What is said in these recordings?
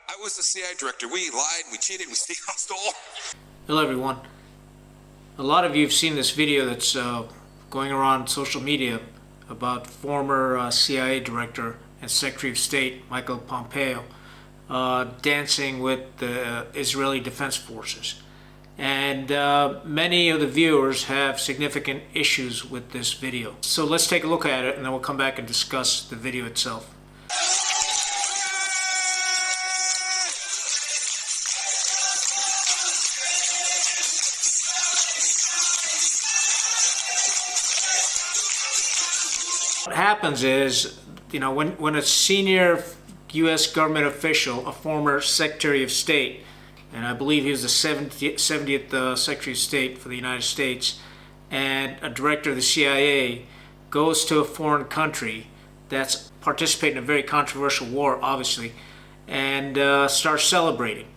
I was the CIA director. We lied, we cheated, we stole. Hello everyone. A lot of you have seen this video that's going around social media about former CIA director and Secretary of State Michael Pompeo dancing with the Israeli Defense Forces. And many of the viewers have significant issues with this video. So let's take a look at it and then we'll come back and discuss the video itself. What happens is, when a senior U.S. government official, a former Secretary of State, and I believe he was the 70th Secretary of State for the United States, and a director of the CIA goes to a foreign country that's participating in a very controversial war, obviously, and starts celebrating.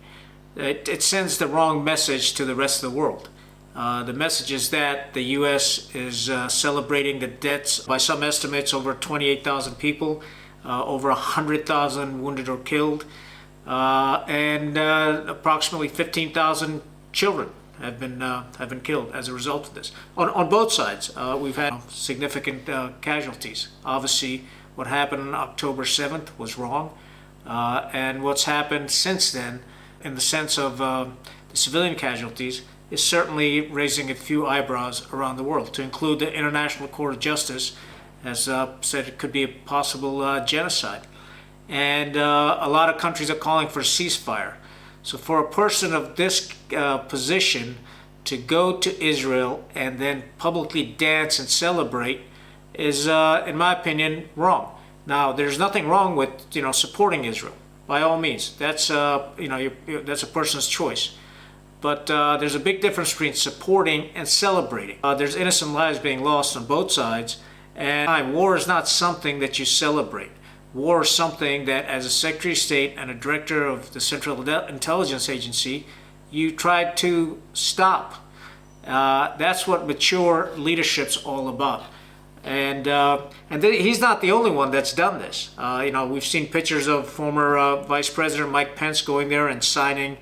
It sends the wrong message to the rest of the world. The message is that the U.S. is celebrating the deaths, by some estimates, over 28,000 people, over 100,000 wounded or killed, and approximately 15,000 children have been killed as a result of this. On both sides, we've had significant casualties. Obviously, what happened on October 7th was wrong, and what's happened since then, in the sense of the civilian casualties, is certainly raising a few eyebrows around the world. To include the International Court of Justice has said it could be a possible genocide. And a lot of countries are calling for a ceasefire. So for a person of this position to go to Israel and then publicly dance and celebrate is, in my opinion, wrong. Now, there's nothing wrong with supporting Israel, by all means. That's that's a person's choice. But there's a big difference between supporting and celebrating. There's innocent lives being lost on both sides, and war is not something that you celebrate. War is something that, as a Secretary of State and a Director of the Central Intelligence Agency, you try to stop. That's what mature leadership's all about. And he's not the only one that's done this. We've seen pictures of former Vice President Mike Pence going there and signing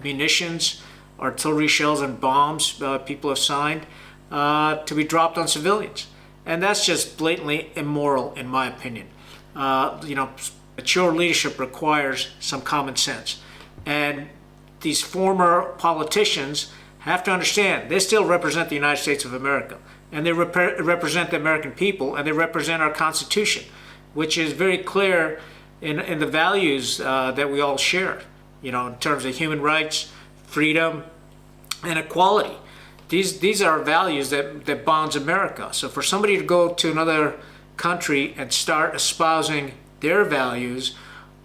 munitions, artillery shells, and bombs people have signed to be dropped on civilians. And that's just blatantly immoral, in my opinion. Mature leadership requires some common sense. And these former politicians have to understand they still represent the United States of America. And they represent the American people, and they represent our Constitution, which is very clear in the values that we all share. In terms of human rights, freedom, and equality. These are values that bonds America. So for somebody to go to another country and start espousing their values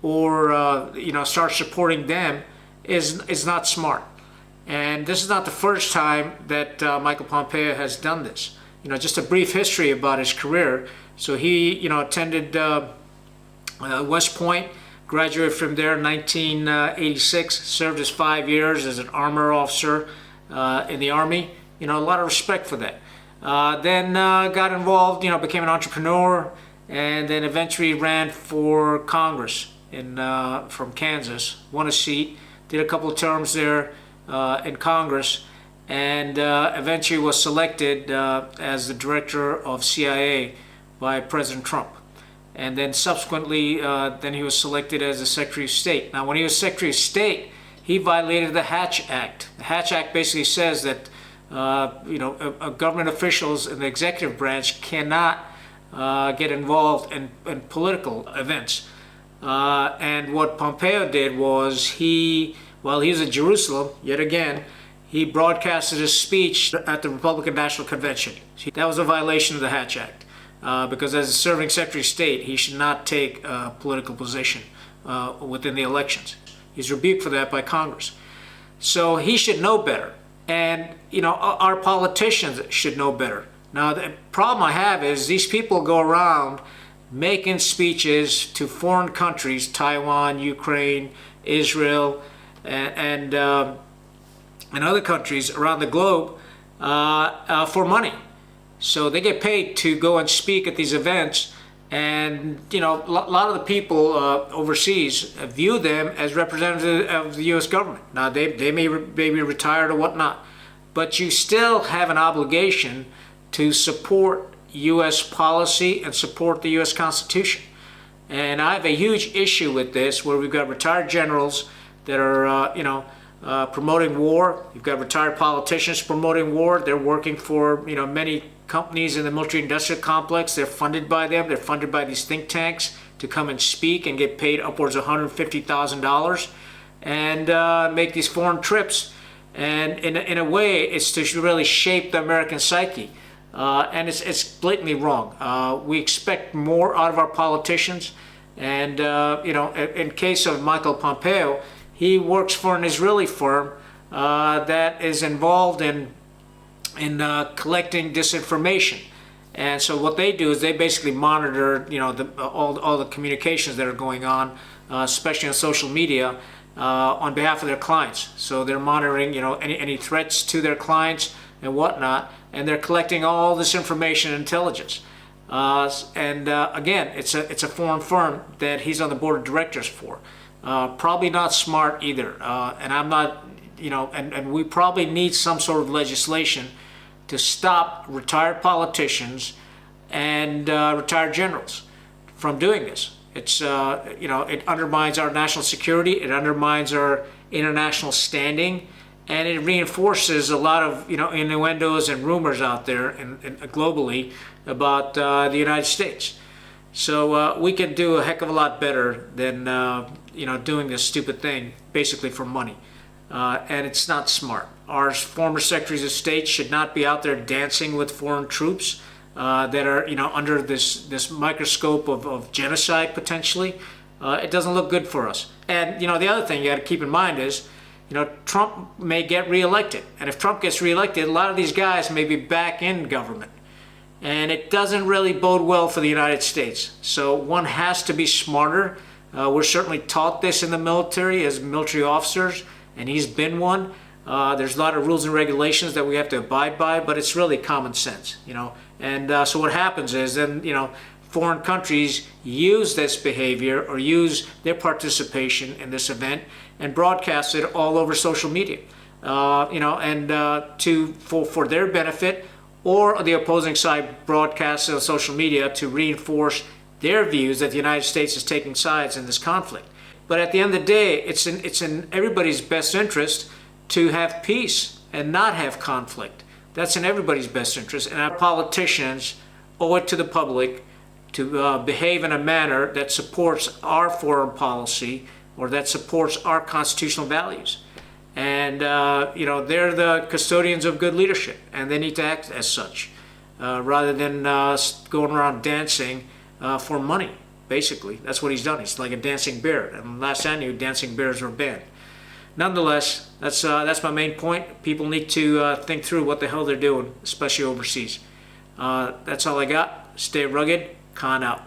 or start supporting them is not smart. And this is not the first time that Michael Pompeo has done this. Just a brief history about his career. So he attended West Point, graduated from there in 1986, served his 5 years as an armor officer in the Army. A lot of respect for that. Then got involved, became an entrepreneur, and then eventually ran for Congress from Kansas, won a seat, did a couple of terms there in Congress, and eventually was selected as the director of CIA by President Trump. And then subsequently, then he was selected as the Secretary of State. Now, when he was Secretary of State, he violated the Hatch Act. The Hatch Act basically says that government officials in the executive branch cannot get involved in political events. And what Pompeo did was while he was in Jerusalem, yet again, he broadcasted his speech at the Republican National Convention. That was a violation of the Hatch Act. Because as a serving Secretary of State, he should not take a political position within the elections. He's rebuked for that by Congress. So he should know better. And, our politicians should know better. Now, the problem I have is these people go around making speeches to foreign countries, Taiwan, Ukraine, Israel, and other countries around the globe for money. So they get paid to go and speak at these events And, a lot of the people overseas view them as representatives of the U.S. government. Now, they may be retired or whatnot, but you still have an obligation to support U.S. policy and support the U.S. Constitution. And I have a huge issue with this, where we've got retired generals that are, promoting war. You've got retired politicians promoting war. They're working for, many companies in the military-industrial complex. They're funded by them. They're funded by these think tanks to come and speak and get paid upwards of $150,000 and make these foreign trips. And in a way, it's to really shape the American psyche. And it's blatantly wrong. We expect more out of our politicians. And, in case of Michael Pompeo, he works for an Israeli firm that is involved in collecting disinformation. And so what they do is they basically monitor, all the communications that are going on, especially on social media, on behalf of their clients. So they're monitoring, any threats to their clients and whatnot, and they're collecting all this information and intelligence. Again, it's a foreign firm that he's on the board of directors for. Probably not smart either. And I'm not, and we probably need some sort of legislation to stop retired politicians and retired generals from doing this. It's, it undermines our national security, it undermines our international standing, and it reinforces a lot of, innuendos and rumors out there and globally about the United States. So we can do a heck of a lot better than, doing this stupid thing basically for money. And it's not smart. Our former secretaries of state should not be out there dancing with foreign troops that are, under this microscope of genocide potentially. It doesn't look good for us. And, the other thing you got to keep in mind is, Trump may get reelected. And if Trump gets reelected, a lot of these guys may be back in government. And it doesn't really bode well for the United States. So one has to be smarter. We're certainly taught this in the military as military officers, and he's been one. There's a lot of rules and regulations that we have to abide by, but it's really common sense, And so what happens is then, foreign countries use this behavior or use their participation in this event and broadcast it all over social media, for their benefit, or the opposing side broadcasts it on social media to reinforce their views that the United States is taking sides in this conflict. But at the end of the day, it's in everybody's best interest to have peace and not have conflict. That's in everybody's best interest. And our politicians owe it to the public to behave in a manner that supports our foreign policy or that supports our constitutional values. And, they're the custodians of good leadership, and they need to act as such, rather than going around dancing for money, basically. That's what he's done. He's like a dancing bear. And last I knew, dancing bears were banned. Nonetheless, that's my main point. People need to think through what the hell they're doing, especially overseas. That's all I got. Stay rugged. Khan out.